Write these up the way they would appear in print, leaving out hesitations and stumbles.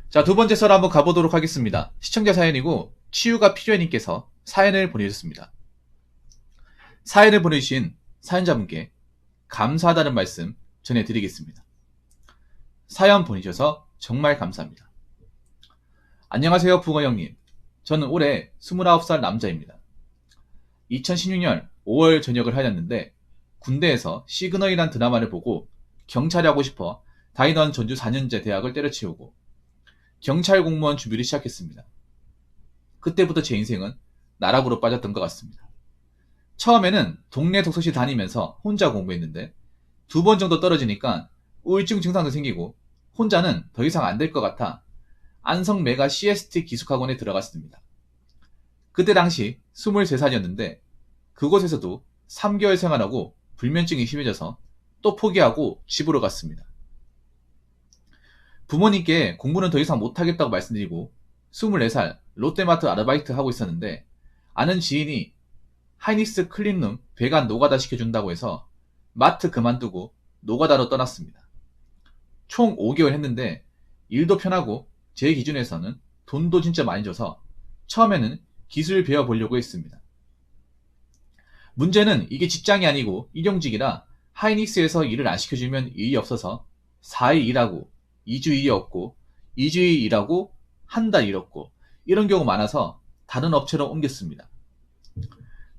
자, 두 번째 썰 한번 가보도록 하겠습니다. 시청자 사연이고 치유가 필요해님께서 사연을 보내주셨습니다. 사연을 보내주신 사연자분께 감사하다는 말씀 전해드리겠습니다. 사연 보내주셔서 정말 감사합니다. 안녕하세요, 붕어 형님. 저는 올해 29살 남자입니다. 2016년 5월 전역을 하였는데 군대에서 시그널이란 드라마를 보고 경찰이 하고 싶어 다니던 전주 4년제 대학을 때려치우고 경찰 공무원 준비를 시작했습니다. 그때부터 제 인생은 나락으로 빠졌던 것 같습니다. 처음에는 동네 독서실 다니면서 혼자 공부했는데 2번 정도 떨어지니까 우울증 증상도 생기고 혼자는 더 이상 안 될 것 같아 안성 메가 CST 기숙학원에 들어갔습니다. 그때 당시 23살이었는데 그곳에서도 3개월 생활하고 불면증이 심해져서 또 포기하고 집으로 갔습니다. 부모님께 공부는 더 이상 못하겠다고 말씀드리고 24살 롯데마트 아르바이트 하고 있었는데 아는 지인이 하이닉스 클린룸 배관 노가다 시켜준다고 해서 마트 그만두고 노가다로 떠났습니다. 총 5개월 했는데 일도 편하고 제 기준에서는 돈도 진짜 많이 줘서 처음에는 기술 배워보려고 했습니다. 문제는 이게 직장이 아니고 일용직이라 하이닉스에서 일을 안 시켜주면 일이 없어서 4일 일하고 2주 일이 없고 2주일 일하고 한 달 잃었고 이런 경우 많아서 다른 업체로 옮겼습니다.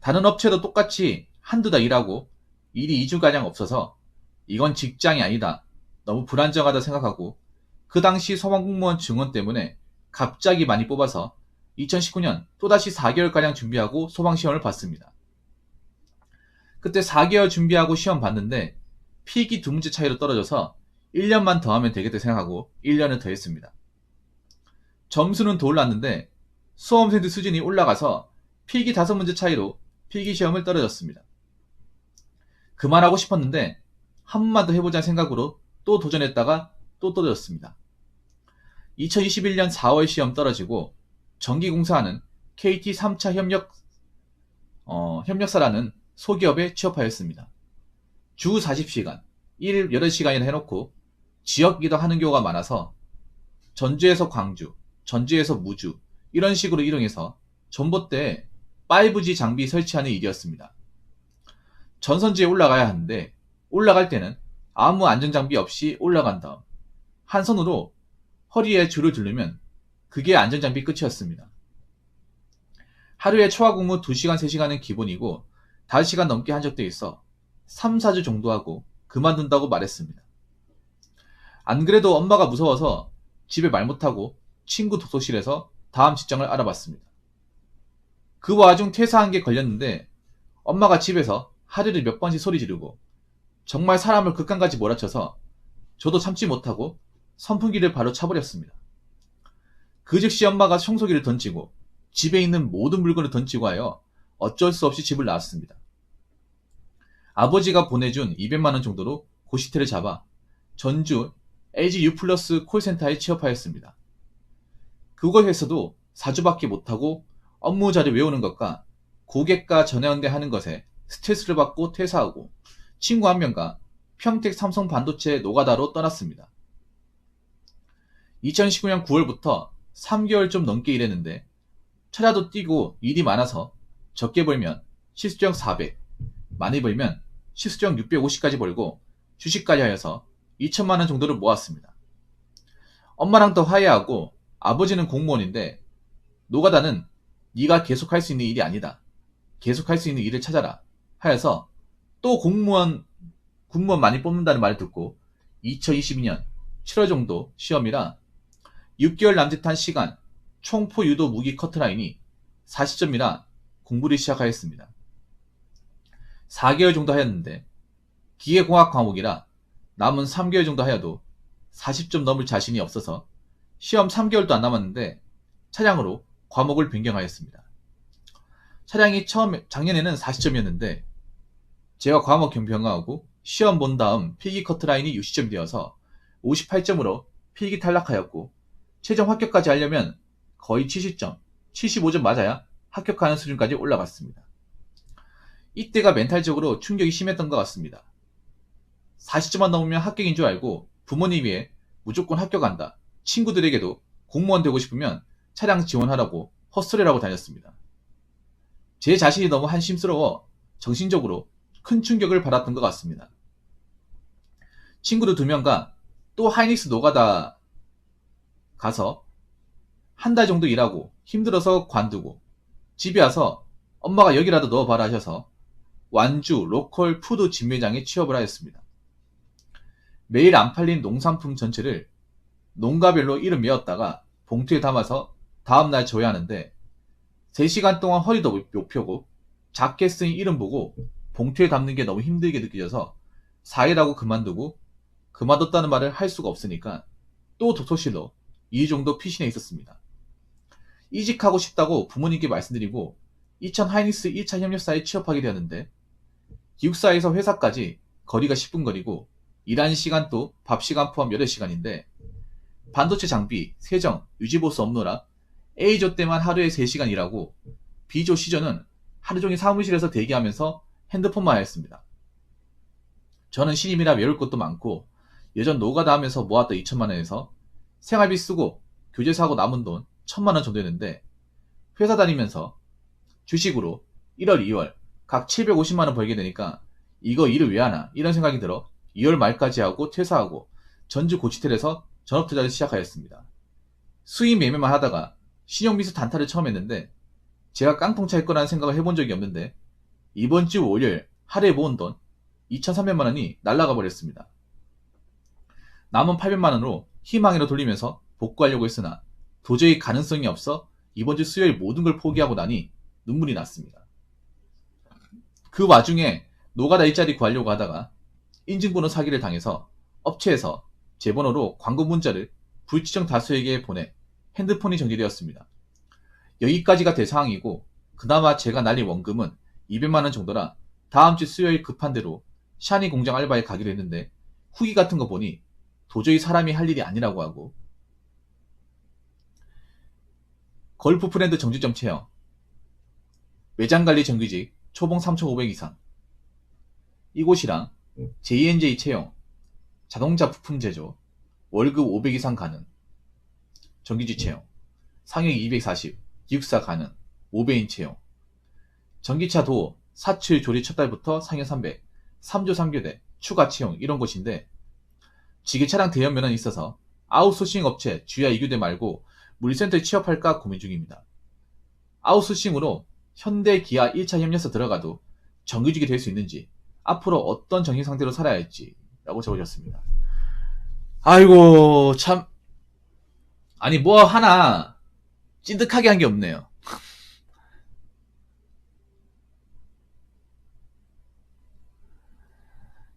다른 업체도 똑같이 한두 달 일하고 일이 2주가량 없어서 이건 직장이 아니다. 너무 불안정하다 생각하고 그 당시 소방공무원 증원 때문에 갑자기 많이 뽑아서 2019년 또다시 4개월가량 준비하고 소방시험을 봤습니다. 그때 4개월 준비하고 시험 봤는데 필기 2문제 차이로 떨어져서 1년만 더 하면 되겠다 생각하고 1년을 더 했습니다. 점수는 더 올랐는데 수험생들 수준이 올라가서 필기 5문제 차이로 필기시험을 떨어졌습니다. 그만하고 싶었는데 한 번만 더 해보자는 생각으로 또 도전했다가 또 떨어졌습니다. 2021년 4월 시험 떨어지고 전기공사하는 KT 3차 협력사라는 소기업에 취업하였습니다. 주 40시간, 일 8시간이나 해놓고 지역 이동하는 경우가 많아서 전주에서 광주, 전주에서 무주 이런 식으로 이동해서 전봇대에 5G 장비 설치하는 일이었습니다. 전선지에 올라가야 하는데 올라갈 때는 아무 안전장비 없이 올라간 다음 한 손으로 허리에 줄을 두르면 그게 안전장비 끝이었습니다. 하루에 초과근무 2시간, 3시간은 기본이고 5시간 넘게 한 적도 있어 3, 4주 정도 하고 그만둔다고 말했습니다. 안 그래도 엄마가 무서워서 집에 말 못하고 친구 독서실에서 다음 직장을 알아봤습니다. 그 와중 퇴사한 게 걸렸는데 엄마가 집에서 하루에 몇 번씩 소리 지르고 정말 사람을 극한까지 몰아쳐서 저도 참지 못하고 선풍기를 바로 차버렸습니다. 그 즉시 엄마가 청소기를 던지고 집에 있는 모든 물건을 던지고 하여 어쩔 수 없이 집을 나왔습니다. 아버지가 보내준 200만원 정도로 고시텔을 잡아 전주 LG U 플러스 콜센터에 취업하였습니다. 그곳에서도 4주밖에 못하고 업무 자료 외우는 것과 고객과 전화연대 하는 것에 스트레스를 받고 퇴사하고 친구 한 명과 평택 삼성 반도체 노가다로 떠났습니다. 2019년 9월부터 3개월 좀 넘게 일했는데 차라도 뛰고 일이 많아서 적게 벌면 시수령 400, 많이 벌면 시수령 650까지 벌고 주식까지 하여서 2천만원 정도를 모았습니다. 엄마랑 더 화해하고 아버지는 공무원인데 노가다는 네가 계속할 수 있는 일이 아니다. 계속할 수 있는 일을 찾아라 하여서 또 군무원 많이 뽑는다는 말을 듣고 2022년 7월 정도 시험이라 6개월 남짓한 시간 총포 유도 무기 커트라인이 40점이라 공부를 시작하였습니다. 4개월 정도 하였는데 기계공학 과목이라 남은 3개월 정도 하여도 40점 넘을 자신이 없어서 시험 3개월도 안 남았는데 차량으로 과목을 변경하였습니다. 차량이 작년에는 40점이었는데 제가 과목 변경하고 시험 본 다음 필기 커트라인이 60점 되어서 58점으로 필기 탈락하였고 최종 합격까지 하려면 거의 70점, 75점 맞아야 합격하는 수준까지 올라갔습니다. 이때가 멘탈적으로 충격이 심했던 것 같습니다. 40점만 넘으면 합격인 줄 알고 부모님 위에 무조건 합격한다, 친구들에게도 공무원 되고 싶으면 차량 지원하라고 헛소리라고 다녔습니다. 제 자신이 너무 한심스러워 정신적으로 큰 충격을 받았던 것 같습니다. 친구들 2명과 또 하이닉스 노가다 가서 한 달 정도 일하고 힘들어서 관두고 집에 와서 엄마가 여기라도 넣어봐라 하셔서 완주 로컬 푸드 직매장에 취업을 하였습니다. 매일 안 팔린 농산품 전체를 농가별로 이름 외웠다가 봉투에 담아서 다음날 줘야 하는데 3시간 동안 허리도 못 펴고 작게 쓰인 이름 보고 봉투에 담는 게 너무 힘들게 느껴져서 4일하고 그만두고 그만뒀다는 말을 할 수가 없으니까 또 도서실로 2주 정도 피신해 있었습니다. 이직하고 싶다고 부모님께 말씀드리고 2000 하이닉스 1차 협력사에 취업하게 되었는데 기숙사에서 회사까지 거리가 10분 거리고 일하는 시간도 밥시간 포함 8시간인데 반도체 장비, 세정, 유지보수 업무라 A조 때만 하루에 3시간 일하고 B조, C조는 하루 종일 사무실에서 대기하면서 핸드폰만 하였습니다. 저는 신임이라 외울 것도 많고 예전 노가다 하면서 모았던 2천만원에서 생활비 쓰고 교재 사고 남은 돈 1,000만원 정도 했는데 회사 다니면서 주식으로 1월, 2월 각 750만원 벌게 되니까 이거 일을 왜 하나 이런 생각이 들어 2월 말까지 하고 퇴사하고 전주 고치텔에서 전업투자를 시작하였습니다. 수익 매매만 하다가 신용미수 단타를 처음 했는데 제가 깡통 찰 거라는 생각을 해본 적이 없는데 이번 주 월요일 하루에 모은 돈 2,300만원이 날아가 버렸습니다. 남은 800만원으로 희망으로 돌리면서 복구하려고 했으나 도저히 가능성이 없어 이번 주 수요일 모든 걸 포기하고 나니 눈물이 났습니다. 그 와중에 노가다 일자리 구하려고 하다가 인증번호 사기를 당해서 업체에서 제 번호로 광고 문자를 불치정 다수에게 보내 핸드폰이 정지되었습니다. 여기까지가 될 상황이고 그나마 제가 날린 원금은 200만원 정도라 다음 주 수요일 급한 대로 샤니 공장 알바에 가기로 했는데 후기 같은 거 보니 도저히 사람이 할 일이 아니라고 하고 걸프 프렌드 정주점 체험 매장관리 정규직 초봉 3,500 이상 이곳이랑 JNJ 채용 자동차 부품 제조 월급 500 이상 가능 정규직 채용 상여 240 기숙사 가능 5배인 채용 전기차 도어 사출 조리 첫 달부터 상여 300 3조 3교대 추가 채용 이런 곳인데 지게차량 대여 면허는 있어서 아웃소싱 업체 주야 2교대 말고 물류센터에 취업할까 고민 중입니다. 아웃소싱으로 현대 기아 1차 협력사 들어가도 정규직이 될 수 있는지 앞으로 어떤 정신 상태로 살아야 할지 라고 적으셨습니다. 아이고 참 아니 뭐 하나 찐득하게 한 게 없네요.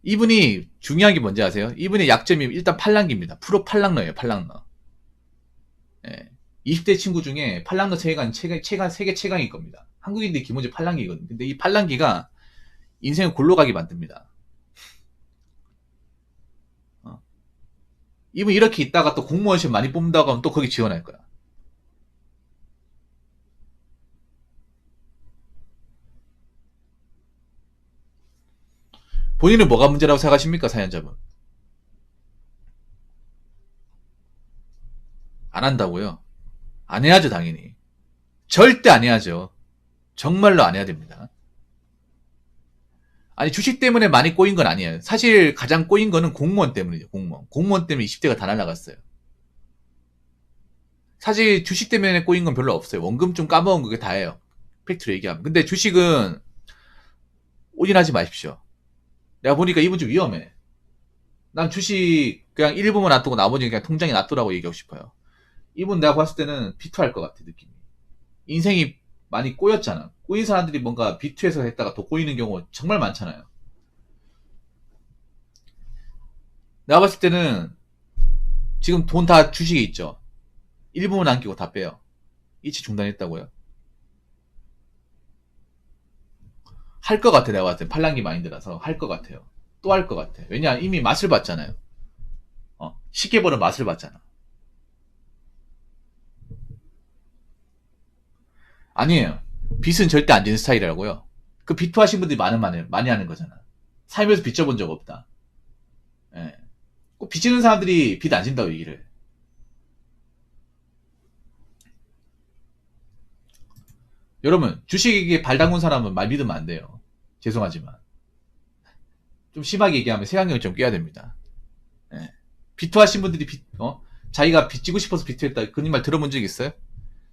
이분이 중요한 게 뭔지 아세요? 이분의 약점이 일단 팔랑기입니다. 프로 팔랑러예요. 팔랑러. 예. 20대 친구 중에 팔랑러 세계 최강일 겁니다. 한국인들이 기본적으로 팔랑기거든요. 근데 이 팔랑기가 인생을 골로 가게 만듭니다. 이분 이렇게 있다가 또 공무원 시험 많이 뽑는다고 하면 또 거기 지원할 거야. 본인은 뭐가 문제라고 생각하십니까, 사연자분? 안 한다고요? 안 해야죠, 당연히. 절대 안 해야죠. 정말로 안 해야 됩니다. 아니, 주식 때문에 많이 꼬인 건 아니에요. 사실 가장 꼬인 거는 공무원 때문이죠, 공무원. 공무원 때문에 20대가 다 날아갔어요. 사실 주식 때문에 꼬인 건 별로 없어요. 원금 좀 까먹은 그게 다예요. 팩트로 얘기하면. 근데 주식은 올인하지 마십시오. 내가 보니까 이분 좀 위험해. 난 주식 그냥 일부만 놔두고 나머지는 그냥 통장에 놔두라고 얘기하고 싶어요. 이분 내가 봤을 때는 비투할 것 같아, 느낌이. 인생이 많이 꼬였잖아. 꼬인 사람들이 뭔가 비투에서 했다가 더 꼬이는 경우 정말 많잖아요. 내가 봤을 때는 지금 돈 다 주식에 있죠. 일부만 남기고 다 빼요. 이치 중단했다고요. 할 것 같아, 내가 봤을 때. 팔랑기 마인드라서 할 것 같아요. 또 할 것 같아. 왜냐, 이미 맛을 봤잖아요. 쉽게 버는 맛을 봤잖아. 아니에요. 빚은 절대 안 지는 스타일이라고요. 그 빚투 하신 분들이 많이 하는 거잖아. 살면서 빚 져본 적 없다. 예. 꼭 빚 지는 사람들이 빚 안 진다고 얘기를 해. 여러분, 주식에 발 담근 사람은 말 믿으면 안 돼요. 죄송하지만. 좀 심하게 얘기하면 세강령을 좀 껴야 됩니다. 예. 비투하신 분들이 자기가 빚지고 싶어서 비투했다. 그런 말 들어본 적 있어요?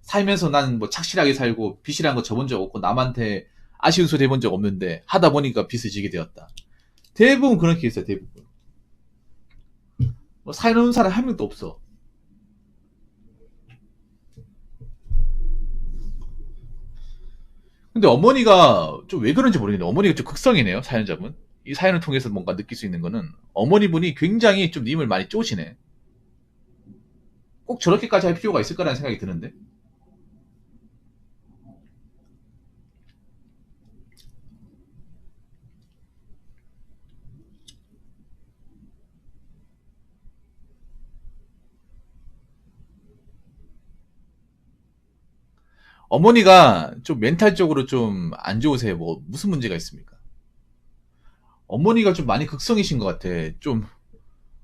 살면서 나는 뭐 착실하게 살고 빚이란 거 져본 적 없고 남한테 아쉬운 소리 해본 적 없는데 하다 보니까 빚을 지게 되었다. 대부분 그런 케이스야, 대부분. 뭐 살아놓은 사람 한 명도 없어. 근데 어머니가 좀 왜 그런지 모르겠는데 어머니가 좀 극성이네요, 사연자분. 이 사연을 통해서 뭔가 느낄 수 있는 거는 어머니분이 굉장히 좀 님을 많이 쪼시네. 꼭 저렇게까지 할 필요가 있을까라는 생각이 드는데. 어머니가 좀 멘탈적으로 좀 안 좋으세요? 뭐 무슨 문제가 있습니까? 어머니가 좀 많이 극성이신 것 같아. 좀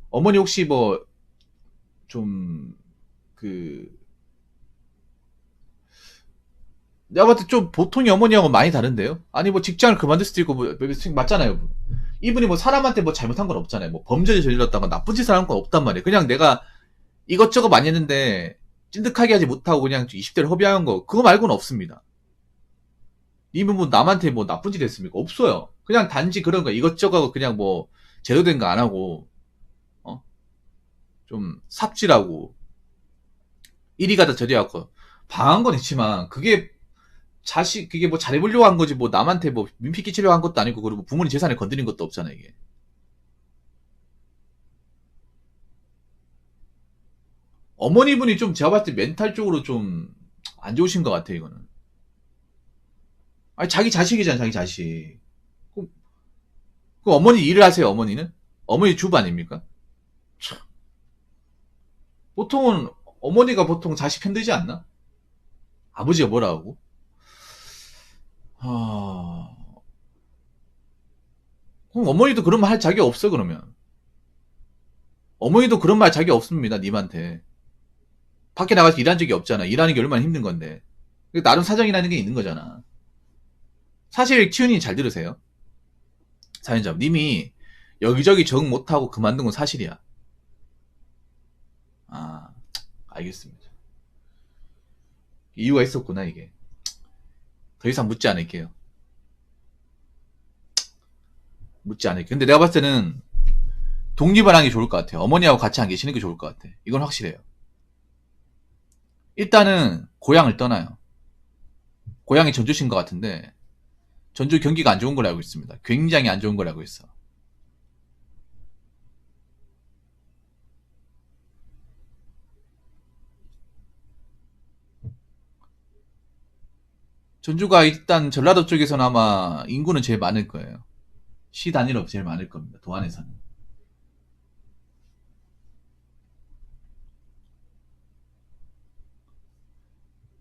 어머니 혹시 뭐 좀 그 내가 봤을 때 좀 보통의 어머니하고 많이 다른데요? 아니 뭐 직장을 그만둘 수도 있고 뭐 맞잖아요. 이분이 뭐 사람한테 뭐 잘못한 건 없잖아요. 뭐 범죄를 저질렀다거나 나쁜 짓을 한 건 없단 말이에요. 그냥 내가 이것저것 많이 했는데 찐득하게 하지 못하고 그냥 20대를 허비한 거 그거 말고는 없습니다. 이분 뭐 남한테 뭐 나쁜 짓 했습니까? 없어요. 그냥 단지 그런 거 이것저것 그냥 뭐 제대로 된 거 안 하고 좀 삽질하고 이리 가다 저리 가고 방한 건 있지만 그게 뭐 잘해보려고 한 거지 뭐 남한테 뭐 민폐 끼치려고 한 것도 아니고 그리고 부모님 재산을 건드린 것도 없잖아 이게. 어머니분이 좀 제가 봤을 때 멘탈적으로 좀 안 좋으신 것 같아 이거는. 아니 자기 자식이잖아 자기 자식. 그럼, 그럼 어머니 일을 하세요 어머니는? 어머니 주부 아닙니까? 보통은 어머니가 보통 자식 편들지 않나? 아버지가 뭐라 하고? 아... 그럼 어머니도 그런 말 할 자격 없어 그러면. 어머니도 그런 말 자격 없습니다 님한테. 밖에 나가서 일한 적이 없잖아. 일하는 게 얼마나 힘든 건데. 나름 사정이라는 게 있는 거잖아. 사실 키우님 잘 들으세요. 사연자 님이 여기저기 적응 못하고 그만둔 건 사실이야. 아 알겠습니다. 이유가 있었구나 이게. 더 이상 묻지 않을게요. 묻지 않을게요. 근데 내가 봤을 때는 독립을 하는 게 좋을 것 같아요. 어머니하고 같이 안 계시는 게 좋을 것 같아. 이건 확실해요. 일단은 고향을 떠나요. 고향이 전주신 것 같은데 전주 경기가 안 좋은 걸 알고 있습니다. 굉장히 안 좋은 걸 알고 있어. 전주가 일단 전라도 쪽에서는 아마 인구는 제일 많을 거예요. 시 단위로 제일 많을 겁니다. 도안에서는.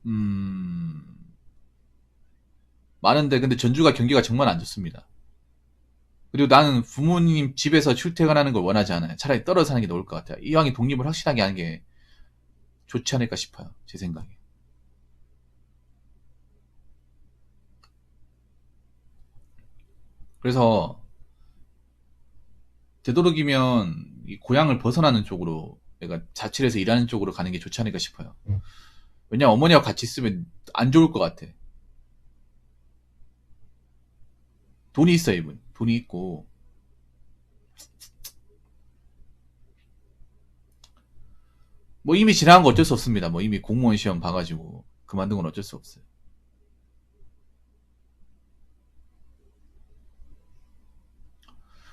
음... 많은데 근데 전주가 경기가 정말 안 좋습니다. 그리고 나는 부모님 집에서 출퇴근하는 걸 원하지 않아요. 차라리 떨어져 사는 게 나을 것 같아요. 이왕이 독립을 확실하게 하는 게 좋지 않을까 싶어요. 제 생각에. 그래서 되도록이면 이 고향을 벗어나는 쪽으로 내가 자취를 해서 일하는 쪽으로 가는 게 좋지 않을까 싶어요. 왜냐면 어머니하고 같이 있으면 안 좋을 것 같아. 돈이 있어요, 이분. 돈이 있고. 뭐 이미 지나간 거 어쩔 수 없습니다. 뭐 이미 공무원 시험 봐가지고 그만둔 건 어쩔 수 없어요.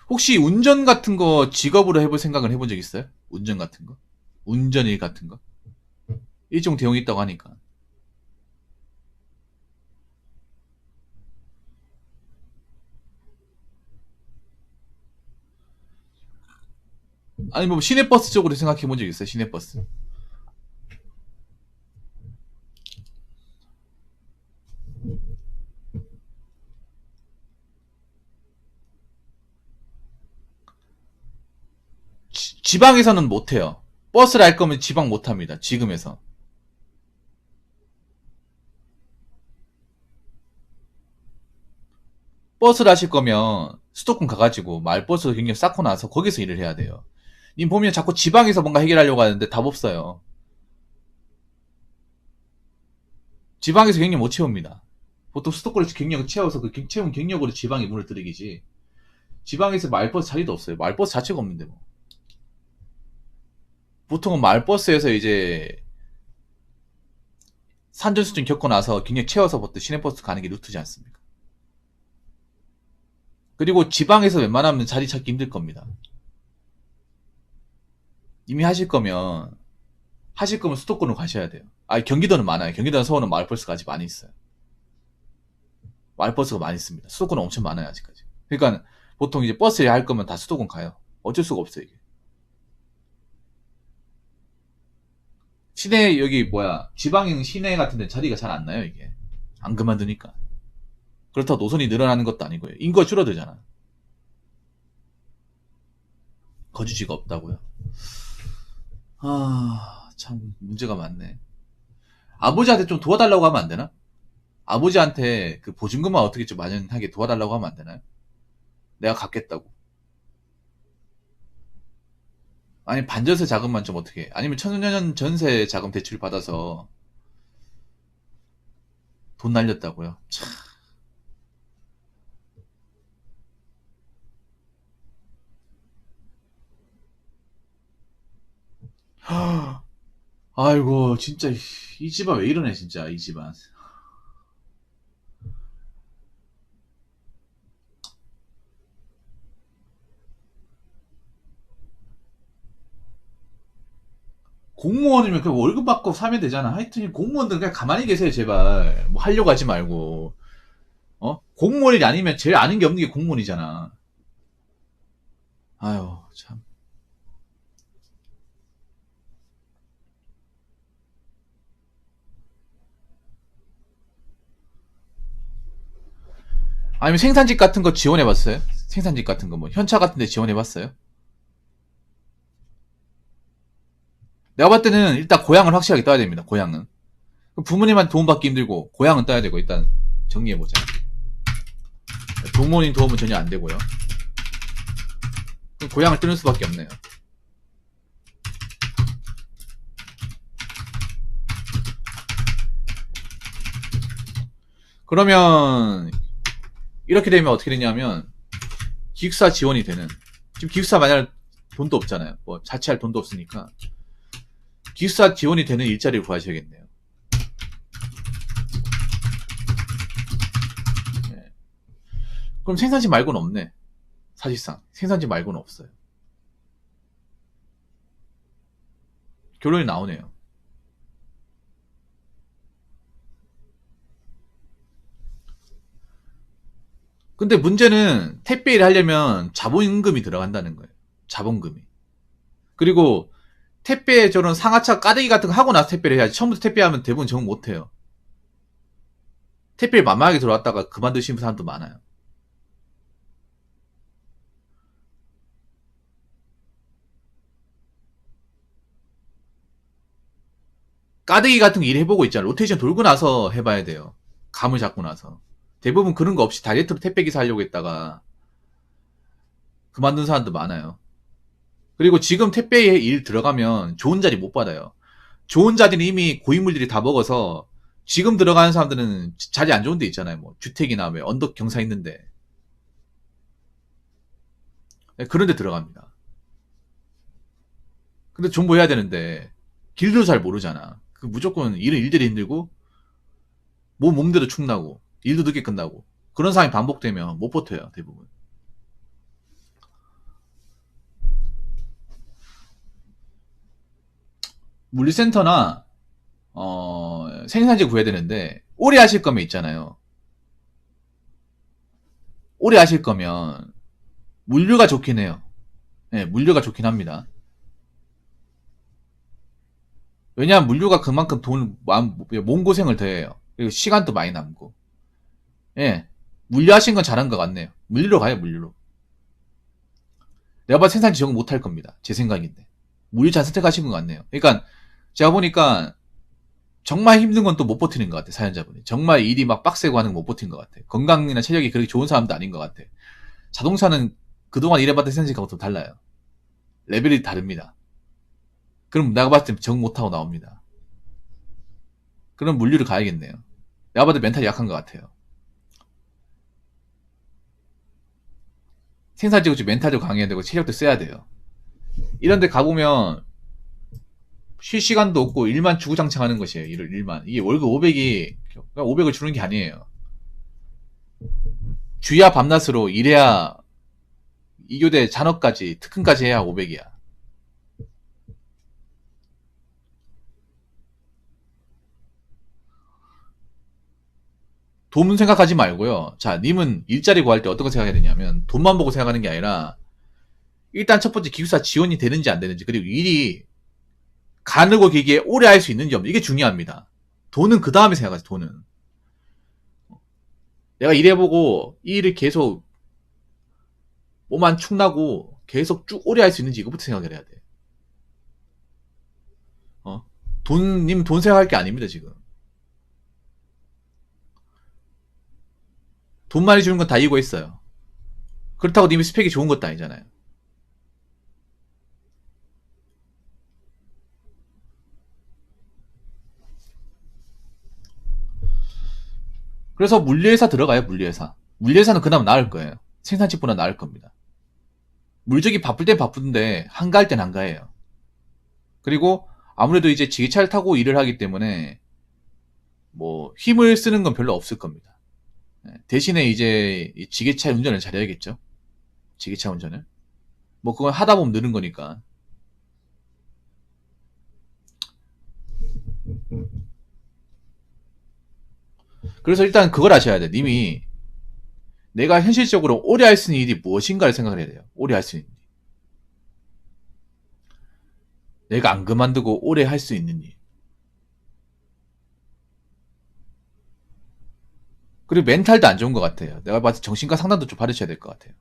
혹시 운전 같은 거 직업으로 해볼 생각을 해본 적 있어요? 운전 같은 거? 운전일 같은 거? 일종 대용이 있다고 하니까. 아니 뭐 시내버스 쪽으로 생각해 본 적 있어요? 시내버스. 지방에서는 못해요. 버스를 할 거면 지방 못합니다. 지금에서. 버스를 하실 거면 수도권 가가지고 마을버스 경력 쌓고 나서 거기서 일을 해야 돼요. 님 보면 자꾸 지방에서 뭔가 해결하려고 하는데 답 없어요. 지방에서 경력 못 채웁니다. 보통 수도권에서 경력을 채워서 그 채운 경력으로 지방에 문을 들이기지. 지방에서 마을버스 자리도 없어요. 마을버스 자체가 없는데 뭐. 보통은 마을버스에서 이제 산전수전 겪고 나서 경력 채워서부터 시내버스 가는 게 루트지 않습니까? 그리고 지방에서 웬만하면 자리 찾기 힘들 겁니다. 이미 하실 거면 수도권으로 가셔야 돼요. 경기도는 많아요. 경기도는 서울은 마을버스가 아직 많이 있어요. 마을버스가 많이 있습니다. 수도권은 엄청 많아요, 아직까지. 그러니까 보통 이제 버스에 할 거면 다 수도권 가요. 어쩔 수가 없어요, 이게. 시내, 여기 지방행 시내 같은 데 자리가 잘 안 나요, 이게. 안 그만두니까. 그렇다고 노선이 늘어나는 것도 아니고요. 인구가 줄어들잖아. 거주지가 없다고요. 참 문제가 많네. 아버지한테 좀 도와달라고 하면 안 되나? 아버지한테 그 보증금만 어떻게 좀 마련하게 도와달라고 하면 안 되나요? 내가 갚겠다고. 아니 반전세 자금만 좀 어떻게, 아니면 청년 전세 자금 대출 받아서 돈 날렸다고요. 참. 아이고 진짜 이 집안 왜 이러네 진짜 이 집안. 공무원이면 그냥 월급 받고 사면 되잖아. 하여튼 공무원들 그냥 가만히 계세요 제발. 뭐 하려고 하지 말고. 공무원이 아니면 제일 아는 게 없는 게 공무원이잖아. 아유 참. 아니면 생산직 같은 거 지원해봤어요? 생산직 같은 거 뭐 현차 같은 데 지원해봤어요? 내가 봤을 때는 일단 고향을 확실하게 떠야 됩니다. 고향은. 부모님한테 도움받기 힘들고 고향은 떠야 되고. 일단 정리해보자. 부모님 도움은 전혀 안 되고요. 그럼 고향을 뜨는 수밖에 없네요. 그러면 이렇게 되면 어떻게 되냐면 기숙사 지원이 되는, 지금 기숙사 만약 돈도 없잖아요. 뭐 자취할 돈도 없으니까 기숙사 지원이 되는 일자리를 구하셔야겠네요. 네. 그럼 생산직 말고는 없네. 사실상 생산직 말고는 없어요. 결론이 나오네요. 근데 문제는 택배 일을 하려면 자본금이 들어간다는 거예요. 자본금이. 그리고 택배 저런 상하차 까대기 같은 거 하고 나서 택배를 해야지. 처음부터 택배하면 대부분 적응 못해요. 택배를 만만하게 들어왔다가 그만두시는 사람도 많아요. 까대기 같은 거 일해보고 있잖아요. 로테이션 돌고 나서 해봐야 돼요. 감을 잡고 나서. 대부분 그런 거 없이 다이렉트로 택배기사 하려고 했다가 그만둔 사람도 많아요. 그리고 지금 택배에 일 들어가면 좋은 자리 못 받아요. 좋은 자리는 이미 고인물들이 다 먹어서 지금 들어가는 사람들은 자리 안 좋은 데 있잖아요. 뭐 주택이나 왜 언덕 경사 있는데. 네, 그런 데 들어갑니다. 근데 정보해야 되는데 길도 잘 모르잖아. 그 무조건 일은 일들이 힘들고 몸대로 축나고 일도 늦게 끝나고 그런 상황이 반복되면 못 버텨요. 대부분. 물류센터나 생산지 구해야 되는데 오래 하실 거면 있잖아요. 오래 하실 거면 물류가 좋긴 해요. 네, 물류가 좋긴 합니다. 왜냐하면 물류가 그만큼 몸 고생을 더해요. 그리고 시간도 많이 남고. 예, 물류하신 건 잘한 것 같네요. 물류로 가요, 물류로. 내가 봐도 생산지 적응 못 할 겁니다. 제 생각인데. 물류 잘 선택하신 것 같네요. 그러니까 제가 보니까 정말 힘든 건 또 못 버티는 것 같아, 사연자분이. 정말 일이 막 빡세고 하는 거 못 버티는 것 같아. 건강이나 체력이 그렇게 좋은 사람도 아닌 것 같아. 자동차는 그동안 일해봤던 생각하고 좀 달라요. 레벨이 다릅니다. 그럼 내가 봤을 때 정 못하고 나옵니다. 그럼 물류를 가야겠네요. 내가 봐도 멘탈이 약한 것 같아요. 생산직업주 멘탈도 강해야 되고 체력도 써야 돼요. 이런 데 가보면 쉴 시간도 없고 일만 주구장창 하는 것이에요. 일만. 이게 월급 500이 500을 주는 게 아니에요. 주야 밤낮으로 일해야 2교대 잔업까지 특근까지 해야 500이야. 돈 생각하지 말고요. 자, 님은 일자리 구할 때 어떤 거 생각해야 되냐면 돈만 보고 생각하는 게 아니라 일단 첫 번째 기숙사 지원이 되는지 안 되는지, 그리고 일이 가늘고 길게 오래 할 수 있는지 없는지, 이게 중요합니다. 돈은 그 다음에 생각하세요. 돈은 내가 일해보고 이 일을 계속 몸안 축나고 계속 쭉 오래 할 수 있는지 이거부터 생각을 해야 돼. 님 돈 생각할 게 아닙니다. 지금 돈 많이 주는 건 다 이고 있어요. 그렇다고 님이 스펙이 좋은 것도 아니잖아요. 그래서 물류회사 들어가요. 물류회사는 그나마 나을 거예요. 생산직보다 나을 겁니다. 물적이 바쁠 땐 바쁜데 한가할 땐 한가해요. 그리고 아무래도 이제 지게차를 타고 일을 하기 때문에 뭐 힘을 쓰는 건 별로 없을 겁니다. 대신에 이제 지게차 운전을 잘해야겠죠. 지게차 운전을. 뭐 그건 하다 보면 느는 거니까. 그래서 일단 그걸 아셔야 돼. 님이 내가 현실적으로 오래 할 수 있는 일이 무엇인가를 생각을 해야 돼요. 오래 할 수 있는 일. 내가 안 그만두고 오래 할 수 있는 일. 그리고 멘탈도 안 좋은 것 같아요. 내가 봤을 때 정신과 상담도 좀 받으셔야 될 것 같아요.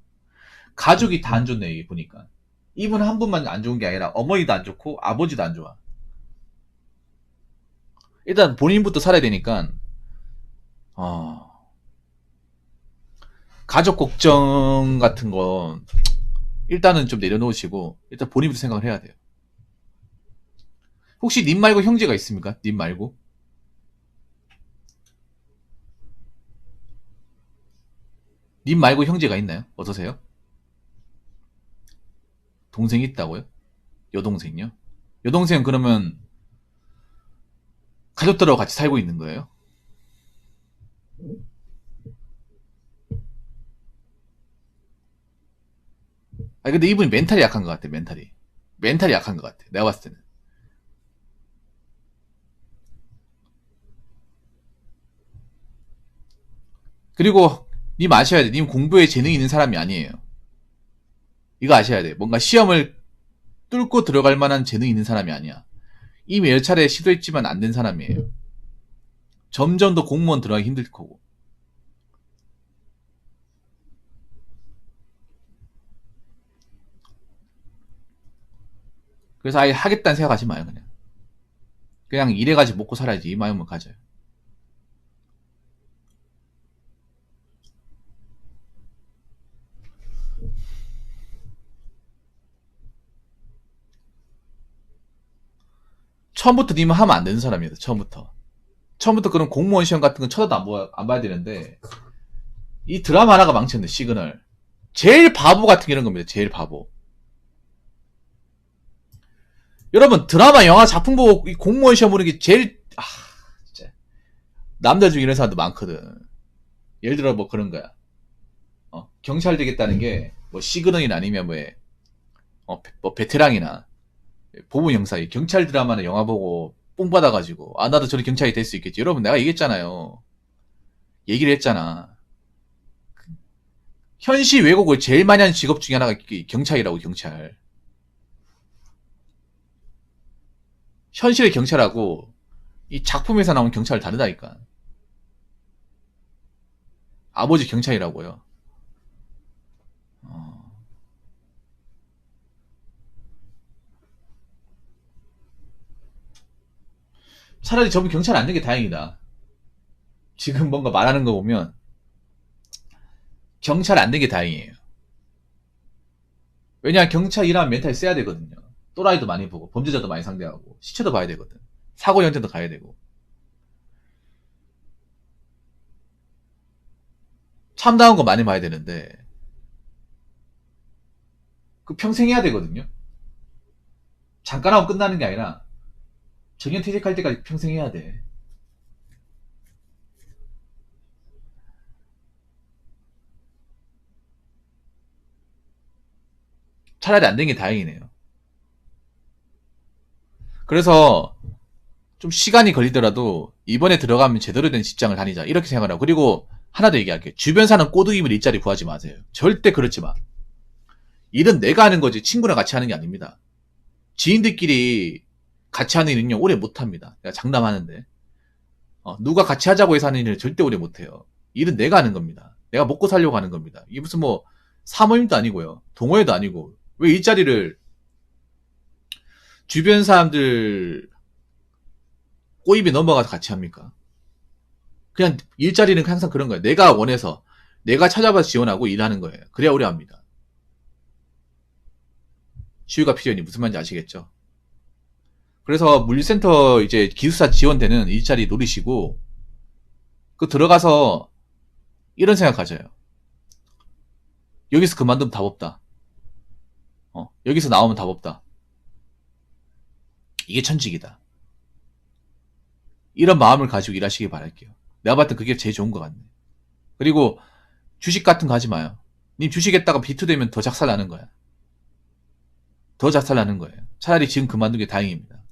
가족이 다 안 좋네, 이게 보니까. 이분 한 분만 안 좋은 게 아니라 어머니도 안 좋고 아버지도 안 좋아. 일단 본인부터 살아야 되니까, 어, 가족 걱정 같은 건 일단은 좀 내려놓으시고 일단 본인부터 생각을 해야 돼요. 혹시 님 말고 형제가 있습니까? 님 말고? 님 말고 형제가 있나요? 어떠세요? 동생이 있다고요? 여동생요? 여동생은 그러면 가족들하고 같이 살고 있는 거예요? 아니 근데 이분이 멘탈이 약한 것 같아. 멘탈이 약한 것 같아. 내가 봤을 때는. 그리고 님 아셔야 돼. 님 공부에 재능이 있는 사람이 아니에요. 이거 아셔야 돼. 뭔가 시험을 뚫고 들어갈 만한 재능이 있는 사람이 아니야. 이미 여러 차례 시도했지만 안 된 사람이에요. 점점 더 공무원 들어가기 힘들 거고. 그래서 아예 하겠다는 생각하지 마요. 그냥 일해가지고 먹고 살아야지. 이 마음을 가져요. 처음부터 님은 하면 안 되는 사람이에요. 처음부터 그런 공무원 시험 같은 건 쳐다도 안 봐야 되는데, 이 드라마 하나가 망쳤네. 시그널. 제일 바보 같은 게 이런 겁니다. 제일 바보. 여러분 드라마 영화 작품 보고 이 공무원 시험 보는 게 제일 진짜 남들 중에 이런 사람도 많거든. 예를 들어 뭐 그런 거야. 경찰 되겠다는 게 뭐 시그널이나 아니면 뭐 베테랑이나 보문 형사, 경찰 드라마나 영화 보고 뽕 받아가지고 나도 저런 경찰이 될 수 있겠지. 여러분 내가 얘기했잖아요. 얘기를 했잖아. 현실 왜곡을 제일 많이 하는 직업 중에 하나가 경찰이라고. 경찰. 현실의 경찰하고 이 작품에서 나온 경찰 다르다니까. 아버지 경찰이라고요. 어. 차라리 저분 경찰 안 된 게 다행이다. 지금 뭔가 말하는 거 보면 경찰 안 된 게 다행이에요. 왜냐하면 경찰 일하면 멘탈이 세야 되거든요. 또라이도 많이 보고 범죄자도 많이 상대하고 시체도 봐야 되거든. 사고 현장도 가야 되고 참다운 거 많이 봐야 되는데 그 평생 해야 되거든요. 잠깐 하고 끝나는 게 아니라 정년 퇴직할 때까지 평생 해야 돼. 차라리 안 된 게 다행이네요. 그래서 좀 시간이 걸리더라도 이번에 들어가면 제대로 된 직장을 다니자 이렇게 생각을 하고, 그리고 하나 더 얘기할게요. 주변 사는 꼬드기면 일자리 구하지 마세요. 절대 그렇지 마. 일은 내가 하는 거지 친구랑 같이 하는 게 아닙니다. 지인들끼리 같이 하는 일은요 오래 못합니다. 내가 장담하는데 누가 같이 하자고 해서 하는 일은 절대 오래 못해요. 일은 내가 하는 겁니다. 내가 먹고 살려고 하는 겁니다. 이게 무슨 뭐 사모임도 아니고요, 동호회도 아니고 왜 일자리를 주변 사람들 꼬입에 넘어가서 같이 합니까? 그냥 일자리는 항상 그런 거예요. 내가 원해서 내가 찾아봐서 지원하고 일하는 거예요. 그래야 오래 합니다. 시유가 필요하니 무슨 말인지 아시겠죠? 그래서 물류센터 이제 기숙사 지원되는 일자리 노리시고 그 들어가서 이런 생각 가져요. 여기서 그만두면 답 없다. 여기서 나오면 답 없다. 이게 천직이다. 이런 마음을 가지고 일하시길 바랄게요. 내가 봤을 때 그게 제일 좋은 것 같네. 그리고 주식 같은 거 하지 마요. 님 주식 했다가 비투되면 더 작살 나는 거야. 더 작살 나는 거예요. 차라리 지금 그만둔 게 다행입니다.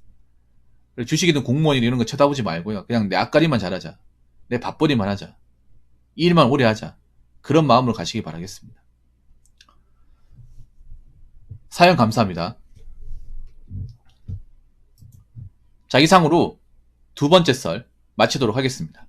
주식이든 공무원이든 이런 거 쳐다보지 말고요. 그냥 내 앞가림만 잘하자. 내 밥벌이만 하자. 이 일만 오래 하자. 그런 마음으로 가시기 바라겠습니다. 사연 감사합니다. 자, 이상으로 두 번째 썰 마치도록 하겠습니다.